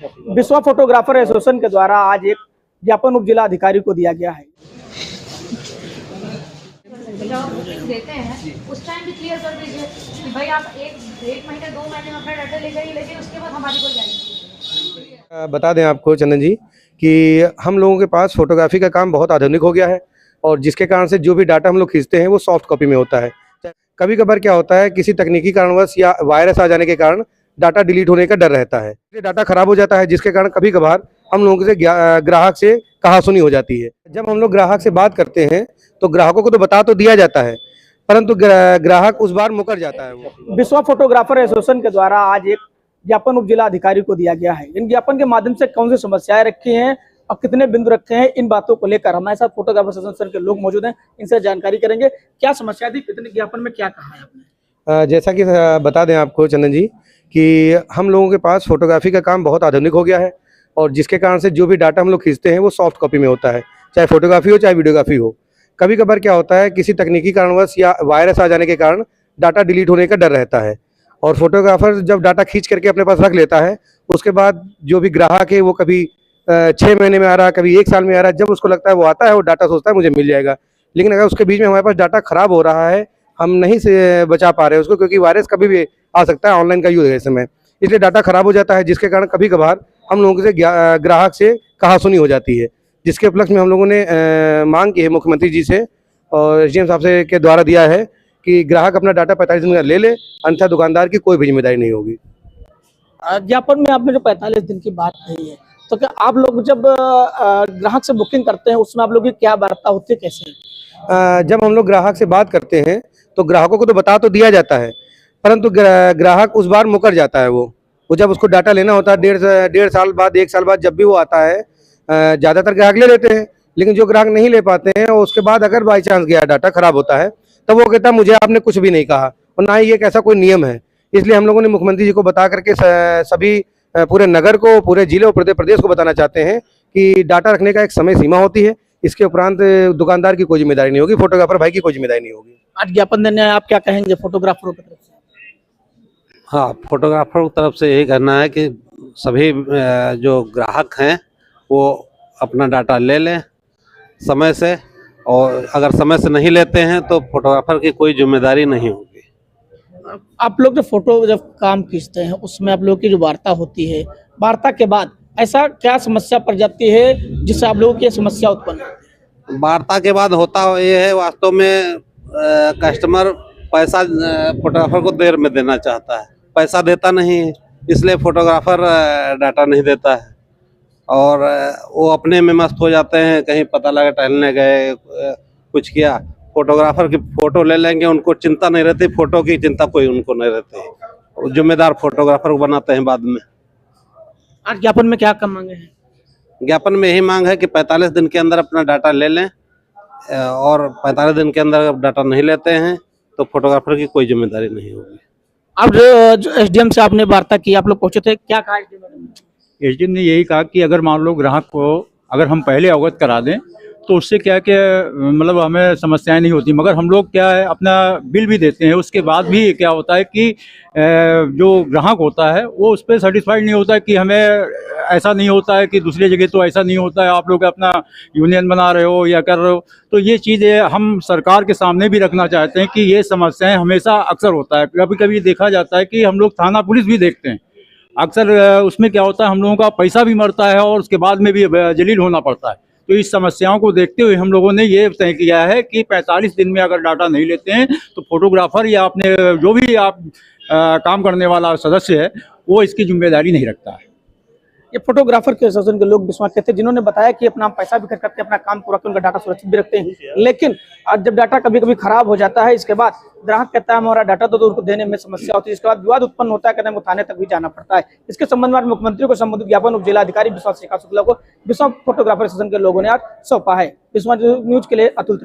Biswa photographer association के द्वारा आज एक ज्ञापन उप जिला अधिकारी को दिया गया है। बुकिंग देते हैं उस टाइम भी क्लियर कर दीजिए कि भाई आप एक महीने 2 महीने में अपना डाटा ले जाइए, लेकिन उसके बाद हमारी कोई गारंटी नहीं। बता दें आपको चंदन जी कि हम लोगों के पास फोटोग्राफी का काम बहुत आधुनिक हो गया है और जिसके कारण से जो भी डाटा हम लोग खींचते हैं वो सॉफ्ट कॉपी में होता है। कभी कभार क्या होता है, किसी तकनीकी कारणवश या वायरस आ जाने के कारण डाटा डिलीट होने का डर रहता है, डाटा खराब हो जाता है, जिसके कारण कभी कभार हम लोगों से ग्राहक से कहासुनी हो जाती है। जब हम लोग ग्राहक से बात करते हैं तो ग्राहकों को तो बता तो दिया जाता है, परंतु ग्राहक उस बार मुकर जाता है। वो बिस्वा फोटोग्राफर एसोसिएशन के द्वारा आज एक ज्ञापन उप जिला अधिकारी को दिया गया है। इन ज्ञापन के माध्यम से कौन सी समस्याएं रखी हैं और कितने बिंदु रखे हैं, इन बातों को लेकर हमारे साथ फोटोग्राफर एसोसिएशन के लोग मौजूद हैं, इनसे जानकारी करेंगे। क्या समस्या थी, कितने ज्ञापन में क्या कहा है आपने? जैसा कि बता दें आपको चंदन जी कि हम लोगों के पास फोटोग्राफी का काम बहुत आधुनिक हो गया है और जिसके कारण से जो भी डाटा हम लोग खींचते हैं वो सॉफ्ट कॉपी में होता है, चाहे फोटोग्राफी हो चाहे वीडियोग्राफी हो। कभी कभार क्या होता है, किसी तकनीकी कारणवश या वायरस आ जाने के कारण डाटा डिलीट होने का डर रहता है और फोटोग्राफर जब डाटा खींच करके अपने पास रख लेता है, उसके बाद जो भी ग्राहक है वो कभी 6 महीने में आ रहा है, कभी 1 साल में आ रहा है, जब उसको लगता है वो आता है, वो डाटा सोचता है मुझे मिल जाएगा, लेकिन अगर उसके बीच में हमारे पास डाटा खराब हो रहा है, हम नहीं से बचा पा रहे हैं उसको, क्योंकि वायरस कभी भी आ सकता है, ऑनलाइन का युग है इस समय, इसलिए डाटा खराब हो जाता है, जिसके कारण कभी कभार हम लोगों से ग्राहक से कहासुनी हो जाती है। जिसके उपलक्ष्य में हम लोगों ने मांग की है मुख्यमंत्री जी से और एसडीएम साहब से के द्वारा दिया है कि ग्राहक अपना डाटा 45 दिन का ले ले, अन्यथा दुकानदार की कोई भी जिम्मेदारी नहीं होगी। ज्ञापन में आपने जो 45 दिन की बात कही है, तो क्या आप लोग जब ग्राहक से बुकिंग करते हैं उसमें आप लोग की क्या वार्ता होती है, कैसे? जब हम लोग ग्राहक से बात करते हैं तो ग्राहकों को तो बता तो दिया जाता है, परंतु ग्राहक उस बार मुकर जाता है। वो जब उसको डाटा लेना होता है 1.5 साल बाद 1 साल बाद जब भी वो आता है, ज़्यादातर ग्राहक ले लेते हैं, लेकिन जो ग्राहक नहीं ले पाते हैं और उसके बाद अगर बाई चांस गया डाटा खराब होता है तो वो कहता है मुझे आपने कुछ भी नहीं कहा, और ना ही ये एक ऐसा कोई नियम है। इसलिए हम लोगों ने मुख्यमंत्री जी को बता करके सभी पूरे नगर को, पूरे जिले और पूरे प्रदेश को बताना चाहते हैं कि डाटा रखने का एक समय सीमा होती है, इसके उपरांत दुकानदार की कोई जिम्मेदारी नहीं होगी, फोटोग्राफर भाई की कोई जिम्मेदारी नहीं होगी। आज ज्ञापन देने आप क्या कहेंगे फोटोग्राफरों की तरफ से? हाँ, फोटोग्राफर की तरफ से यही कहना है कि सभी जो ग्राहक हैं वो अपना डाटा ले लें समय से, और अगर समय से नहीं लेते हैं तो फोटोग्राफर की कोई जिम्मेदारी नहीं होगी। आप लोग जो फोटो जब काम खींचते हैं उसमें आप लोगों की जो वार्ता होती है, वार्ता के बाद ऐसा क्या समस्या पड़ जाती है जिससे आप लोगों की समस्या उत्पन्न होती है? वार्ता के बाद होता ये है, वास्तव में कस्टमर पैसा फोटोग्राफर को देर में देना चाहता है, पैसा देता नहीं है, इसलिए फोटोग्राफर डाटा नहीं देता है और वो अपने में मस्त हो जाते हैं। कहीं पता लगा टहलने गए, कुछ किया, फोटोग्राफर की फोटो ले लेंगे, उनको चिंता नहीं रहती, फोटो की चिंता कोई उनको नहीं रहती, जिम्मेदार फोटोग्राफर को बनाते हैं बाद में। आज ज्ञापन में क्या मांगे हैं? ज्ञापन में यही मांग है कि 45 दिन के अंदर अपना डाटा ले लें, और 45 दिन के अंदर अगर डाटा नहीं लेते हैं तो फोटोग्राफर की कोई जिम्मेदारी नहीं होगी। अब जो एसडीएम से आपने वार्ता की, आप लोग पहुंचे थे, क्या कहा एसडीएम ने? एसडीएम ने यही कहा कि अगर मान लो ग्राहक को अगर हम पहले अवगत करा दें तो उससे क्या है कि मतलब हमें समस्याएं नहीं होती, मगर हम लोग क्या है अपना बिल भी देते हैं, उसके बाद भी क्या होता है कि जो ग्राहक होता है वो उस पर सेटिस्फाइड नहीं होता है कि हमें ऐसा नहीं होता है कि दूसरी जगह तो ऐसा नहीं होता है, आप लोग अपना यूनियन बना रहे हो या कर रहे हो। तो ये चीज़ें हम सरकार के सामने भी रखना चाहते हैं कि ये समस्याएं हमेशा अक्सर होता है। कभी कभी देखा जाता है कि हम लोग थाना पुलिस भी देखते हैं, अक्सर उसमें क्या होता है हम लोगों का पैसा भी मरता है और उसके बाद में भी जलील होना पड़ता है। तो इस समस्याओं को देखते हुए हम लोगों ने ये तय किया है कि 45 दिन में अगर डाटा नहीं लेते हैं तो फोटोग्राफर या अपने जो भी आप काम करने वाला सदस्य है वो इसकी जिम्मेदारी नहीं रखता है। ये फोटोग्राफर के एसोसिएशन के लोग विश्वास करते हैं, जिन्होंने बताया कि अपना पैसा भी खर्च करके अपना काम पूरा करके उनका डाटा सुरक्षित भी रखते हैं, लेकिन जब डाटा कभी कभी खराब हो जाता है, इसके बाद ग्राहक कहता है हमारा डाटा तो उनको देने में समस्या होती है, इसके बाद विवाद उत्पन्न होता है, कहते हैं थाने तक भी जाना पड़ता है। इसके संबंध में मुख्यमंत्री को संबोधित ज्ञापन उप जिला अधिकारी विश्वास शेखर शुक्ला को विश्व फोटोग्राफर एसोसिएशन के लोगों ने आज सौंपा है। विश्व न्यूज के लिए अतुल।